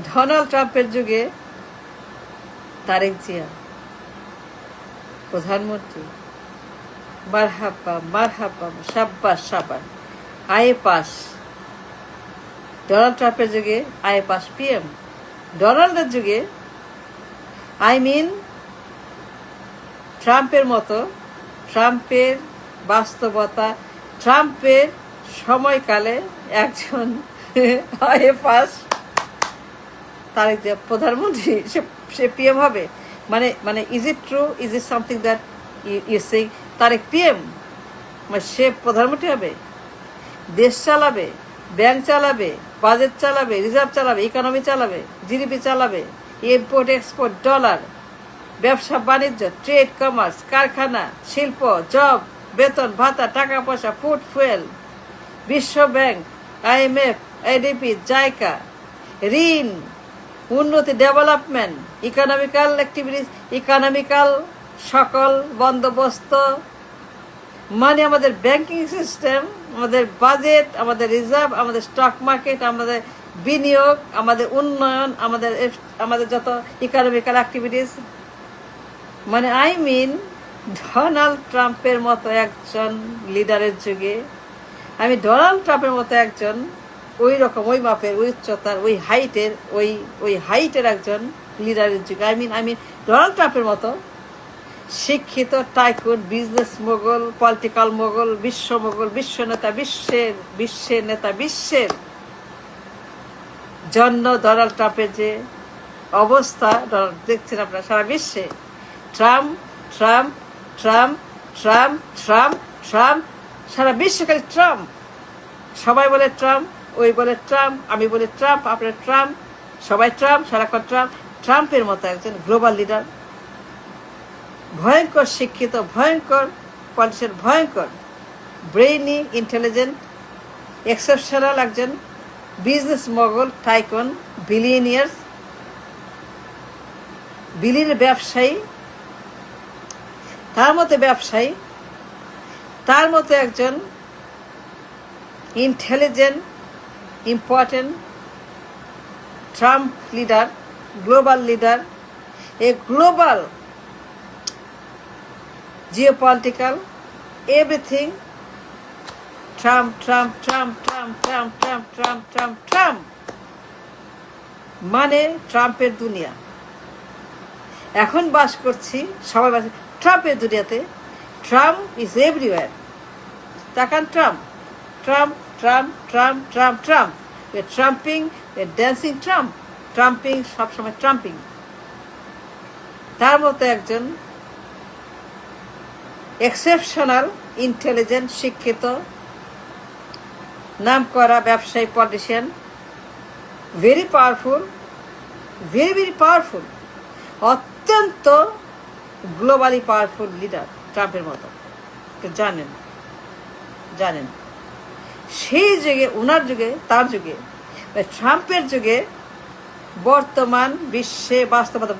Donald ট্রাম্পের যুগে তারেক জিয়া প্রধানমন্ত্রী, মারহাবা মারহাবা, সাব্বাস সাবাস, আয়ে পাস। ডোনাল্ড ট্রাম্পের যুগে আয়ে পাস পিএম। ডোনাল্ডের যুগে ট্রাম্পের মতো, ট্রাম্পের বাস্তবতা, ট্রাম্পের সময়কালে একজন আয়ে পাস তারেক জিয়া প্রধানমন্ত্রী, সে পিএম হবে। মানে is it true, is it something that you say Tarek PM, মানে সে প্রধানমন্ত্রী হবে, দেশ চালাবে, ব্যাংক চালাবে, বাজেট চালাবে, রিজার্ভ চালাবে, ইকোনমি চালাবে, জিডিপি চালাবে, ইম্পোর্ট এক্সপোর্ট, ডলার, ব্যবসা বাণিজ্য, ট্রেড, কমার্স, কারখানা, শিল্প, জব, বেতন ভাতা, টাকা পয়সা, ফুড, ফুয়েল, বিশ্ব ব্যাংক, আইএমএফ, এডিপি, জাইকা, ঋণ, উন্নতি, ডেভেলপমেন্ট, ইকোনমিক্যাল অ্যাক্টিভিটিস, ইকোনমিক্যাল সকল বন্দোবস্ত, মানে আমাদের ব্যাংকিং সিস্টেম, আমাদের বাজেট, আমাদের রিজার্ভ, আমাদের স্টক মার্কেট, আমাদের বিনিয়োগ, আমাদের উন্নয়ন, আমাদের যত ইকোনমিক্যাল অ্যাক্টিভিটিস, মানে ডোনাল্ড ট্রাম্পের মতো একজন লিডারের যুগে, ডোনাল্ড ট্রাম্পের মতো একজন ওই রকম, ওই মাপের, ওই উচ্চতার, ওই হাইটের একজন লিডারের যুগে, ডোনাল্ড ট্রাম্পের মতো শিক্ষিত tycoon, business Mughal, political Mughal, বিশ্ব নেতা, বিশ্বের নেতা, বিশ্বের জন্য ডোনাল্ড ট্রাম্পের যে অবস্থা দেখছেন আপনারা সারা বিশ্বে, Trump Trump Trump Trump Trump Trump, সারা বিশ্বে খালি ট্রাম্প। সবাই বলে ট্রাম্প, ওই বলে ট্রাম্প, আমি বলি ট্রাম্প, আপনার ট্রাম্প, সবাই ট্রাম্প, সারাক্ষণ ট্রাম্প। ট্রাম্পের মতো একজন গ্লোবাল লিডার, ভয়ঙ্কর শিক্ষিত, ভয়ঙ্কর পলিটিশিয়ান, ভয়ঙ্কর ব্রেইনি, ইন্টেলিজেন্ট, এক্সেপশনাল একজন বিজনেস mogul, টাইকন, বিলিয়নিয়ার ব্যবসায়ী, তার মতো একজন intelligent, important Trump leader, global leader, এ global geopolitical everything, Trump Trump Trump Trump Trump Trump Trump Trump Trump, মানে ট্রাম্পের দুনিয়া। এখন বাস করছি, সবাই বাস ট্রাম্পের দুনিয়াতে। Trump is everywhere. তাকান, Trump Trump Trump Trump Trump Trump, trumping, dancing Trump, trumping, সবসময় ট্রাম্পিং। তার মতো একজন এক্সেপশনাল, ইন্টেলিজেন্ট, শিক্ষিত, নাম করা ব্যবসায়ী, politician, very powerful, very powerful, অত্যন্ত গ্লোবালি পাওয়ারফুল লিডার ট্রাম্পের মতো। জানেন সেই যুগে, ওনার যুগে, তার যুগে, ট্রাম্পের যুগে বর্তমান বিশ্বে বাস্তবতা,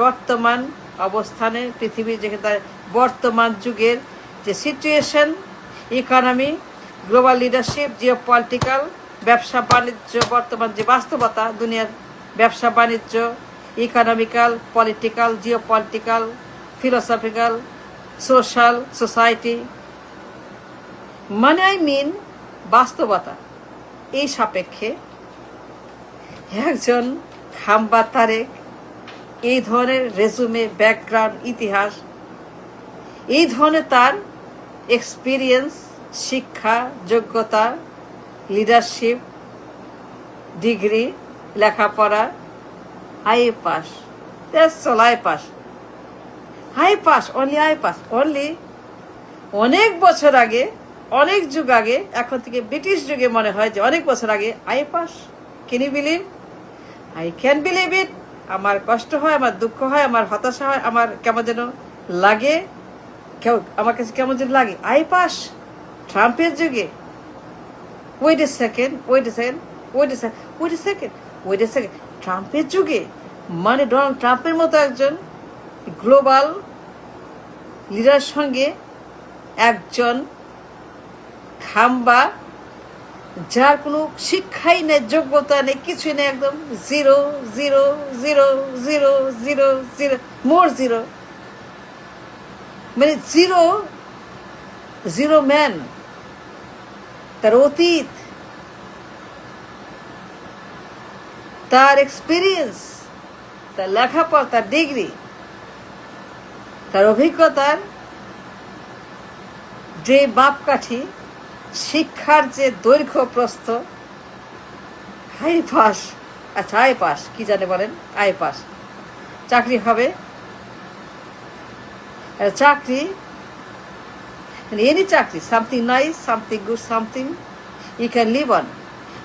বর্তমান অবস্থানে পৃথিবীর যেখানে তার বর্তমান যুগের যে situation, economy, global leadership, geopolitical, ব্যবসা বাণিজ্য, বর্তমান যে বাস্তবতা দুনিয়ার ব্যবসা বাণিজ্য, economical, political, geopolitical, philosophical, social, society, মানে বাস্তবতা, এই সাপেক্ষে একজন খাম্বা তারেক, এই ধরনের রেজুমে, ব্যাকগ্রাউন্ড, ইতিহাস, এই ধরনের তার এক্সপিরিয়েন্স, শিক্ষা, যোগ্যতা, লিডারশিপ, ডিগ্রি, লেখাপড়া, আইএ পাস, অনলি অনেক বছর আগে, অনেক যুগ আগে, এখন থেকে ব্রিটিশ যুগে মনে হয় যে অনেক বছর আগে IA pass. Can you believe? I can believe it. আমার কষ্ট হয়, আমার দুঃখ হয়, আমার হতাশা হয়, আমার কেমন যেন লাগে, আমার কাছে কেমন যেন লাগে। আইএ পাস ট্রাম্পের যুগে। ওয়েট এ সেকেন্ড, ট্রাম্পের যুগে, মানে ডোনাল্ড ট্রাম্পের মতো একজন গ্লোবাল লিডার সঙ্গে একজন খাম্বা যার কোনো শিক্ষাই নেই, যোগ্যতা নেই, কিছুই নেই, একদম zero zero zero zero zero zero more zero, মানে জিরো জিরো ম্যান। তার অতীত, তার এক্সপিরিয়েন্স, তার লেখাপড়া, তার ডিগ্রি, তার অভিজ্ঞতার যে মাপকাঠি, শিক্ষার যে দৈর্ঘ্য প্রস্থ, হাই পাস। আচ্ছা, আই পাস কি জানে বলেন? আই পাস চাকরি হবে। চাকরি মানে এনি চাকরি, something nice, something good, something you can live on.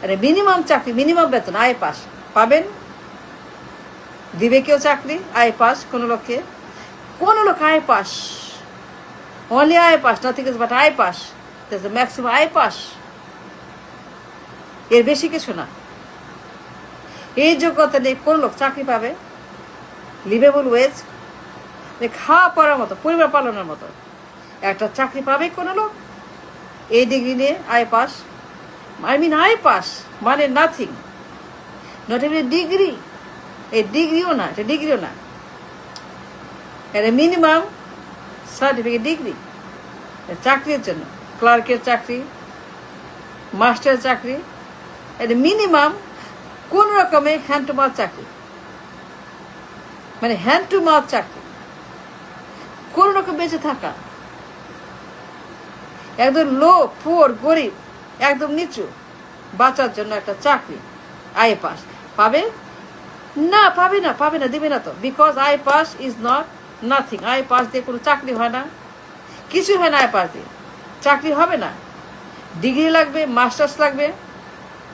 আরে মিনিমাম চাকরি, মিনিমাম বেতন, আই পাস পাবেন। দিবে কেউ চাকরি আই পাস? কোনো লোক I pass, only I pass, nothing is but I pass, maximum I pass, এর বেশি কিছু না। এই যোগ্যতা নেই কোন লোক চাকরি পাবে? লিভেবল ওয়েজ, খাওয়া পড়ার মতো, পরিবার পালনের মতো একটা চাকরি পাবে কোনো লোক? এই ডিগ্রি নিয়ে আই পাস, আই পাস মানে নাথিং, নট ইভেন ডিগ্রি। এই ডিগ্রিও না, এটা ডিগ্রিও না, এটা মিনিমাম সার্টিফিকেট ডিগ্রি চাকরির জন্য। ক্লার্কের চাকরি, মাস্টার চাকরি, এটা মিনিমাম কোন রকমের হ্যান্ড টু মাউথ চাকরি, মানে হ্যান্ড টু মাউথ চাকরি, কোন রকম বেঁচে থাকা, একদম লো, পুয়ার, গরিব, একদম নিচু, বাঁচার জন্য একটা চাকরি আই পাস পাবে না? পাবে না, দিবে না তো, because I pass is not nothing. I pass দিয়ে কোনো চাকরি হয় না, কিছু হয় না। আই পাস দিয়ে চাকরি হবে না। ডিগ্রি লাগবে, মাস্টার্স লাগবে,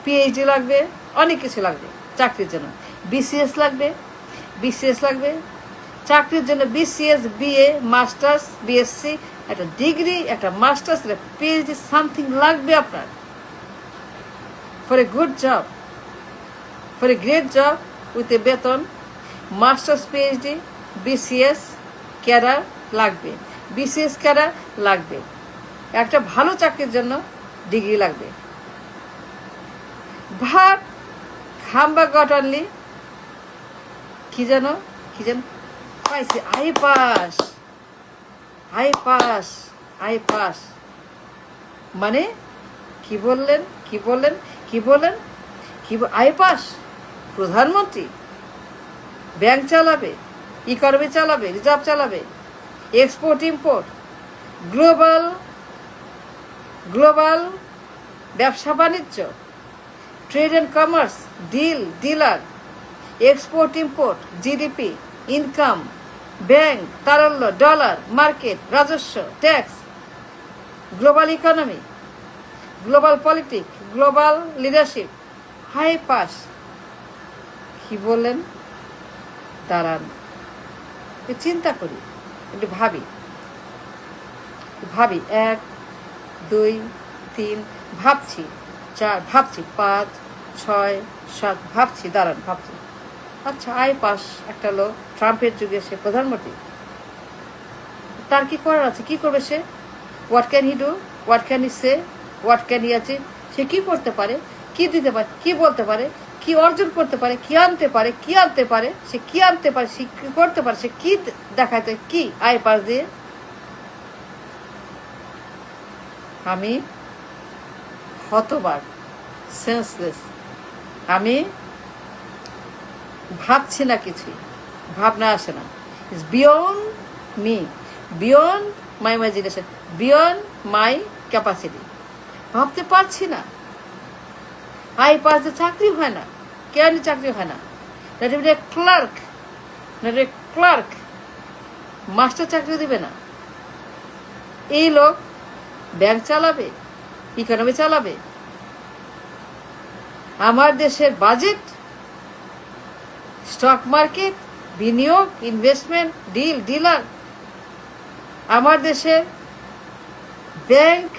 পিএইচডি লাগবে, অনেক কিছু লাগবে চাকরির জন্য। বিসিএস লাগবে চাকরির জন্য। বিসিএস, বিএ, মাস্টার্স, বিএসসি, একটা ডিগ্রি, একটা মাস্টার্স, একটা পিএইচডি, সামথিং লাগবে আপনার for a good job, for a great job with a বেতন। মাস্টার্স, পিএইচডি, বিসিএস ক্যাডার লাগবে, বিসিএস ক্যাডার লাগবে। একটা ভালো চাকরির জন্য ডিগ্রি লাগবে। ভাট খাম্বা গট অনলি কি যেন পাইছি আই পাস মানে কি বললেন আই পাস? প্রধানমন্ত্রী ব্যাংক চালাবে, ইকোনমি চালাবে, রিজার্ভ চালাবে, এক্সপোর্ট ইম্পোর্ট, গ্লোবাল ব্যবসা বাণিজ্য, trade and commerce, dealer, export import, GDP, income, bank, তারল্য, ডলার, মার্কেট, রাজস্ব, tax, global economy, global politics, global leadership, high pass. কি বললেন? দাঁড়ান, চিন্তা করি, একটু ভাবি 1 2 3 ভাবছি, 4 ভাবছি, 5 6 7 ভাবছি, দাঁড়ান ভাবছি। আচ্ছা, আই পাস একটা লোক, ট্রাম্পের যুগে সে প্রধানমন্ত্রী, তার কি করার আছে? কি করবে সে? What can he do, what can he say, what can he achieve? সে কি করতে পারে, কি দিতে পারে, কি বলতে পারে, কি অর্জন করতে পারে, কি আনতে পারে, সে কি আনতে পারে, সে কি করতে পারে, সে কি দেখাতে, কি আই পাস দিয়ে? আমি হতবাক, সেন্সলেস। আমি ভাবছি না, কিছুই ভাবনা আসে না। It's beyond me, beyond my imagination, beyond my capacity. ভাবতে পারছি না। আই পাসে চাকরি হয় না, কেন চাকরি হয় না? Not even a clerk, master চাকরি দিবে না। এই লোক ব্যাংক চালাবে, ইকোনমি চালাবে, আমার দেশের বাজেট, স্টক মার্কেট, বিনিয়োগ, ইনভেস্টমেন্ট, ডিলার, আমার দেশের ব্যাংক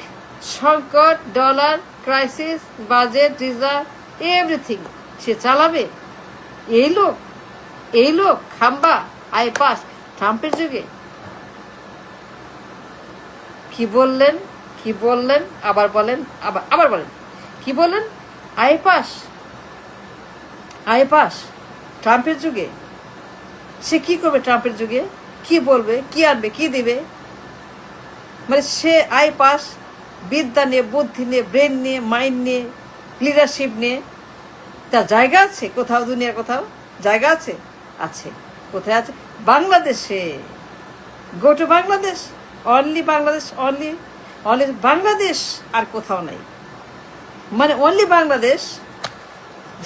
সংকট, dollar crisis, budget, reserve, everything সে চালাবে। এই লোক খাম্বা আই পাস ট্রাম্পের যুগে। কি বললেন? আবার বলেন। কি বলেন? আই পাস, আই পাস ট্রাম্পের যুগে। সে কি করবে ট্রাম্পের যুগে? কি বলবে, কি আনবে, কি দিবে? মানে সে আই পাস, বিদ্যা নিয়ে, বুদ্ধি নিয়ে, ব্রেন নিয়ে, মাইন্ড নিয়ে, লিডারশিপ নিয়ে তার জায়গা আছে কোথাও? দুনিয়ার কোথাও জায়গা আছে? আছে। কোথায় আছে? বাংলাদেশে। Go to Bangladesh, only Bangladesh, only only Bangladesh, আর কোথাও নাই। মানে অনলি বাংলাদেশ,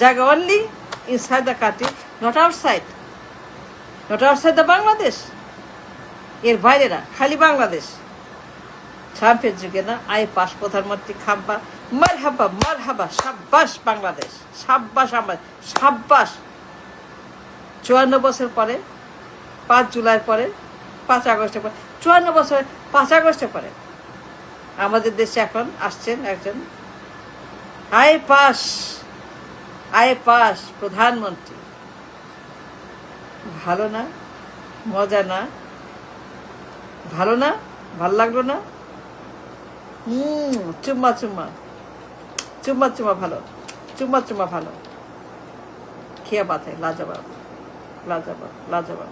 জায়গা only inside the country, not outside, not outside the Bangladesh. এর বাইরে না, খালি বাংলাদেশ। ট্রাম্পের যুগে না আই পাস প্রধানমন্ত্রী খাম্পা, মারহাবা মারহাবা, সাব্বাস বাংলাদেশ, সাব্বাস আমার, সাব্বাস। 54 বছর পরে, 5 জুলাই পরে, 5 আগস্টের পরে, 54 বছর 5 আগস্টের পরে আমাদের দেশে এখন আসছেন একজন আই পাস, আই পাস প্রধানমন্ত্রী। ভালো না? মজা না? ভালো না? ভাল লাগলো না? চুম্মা চুম্মা, চুম্মা চুম্মা ভালো, চুম্মা চুম্মা ভালো। খেয়া পাতে লাজবাব, লাজবাব, লাজবাব।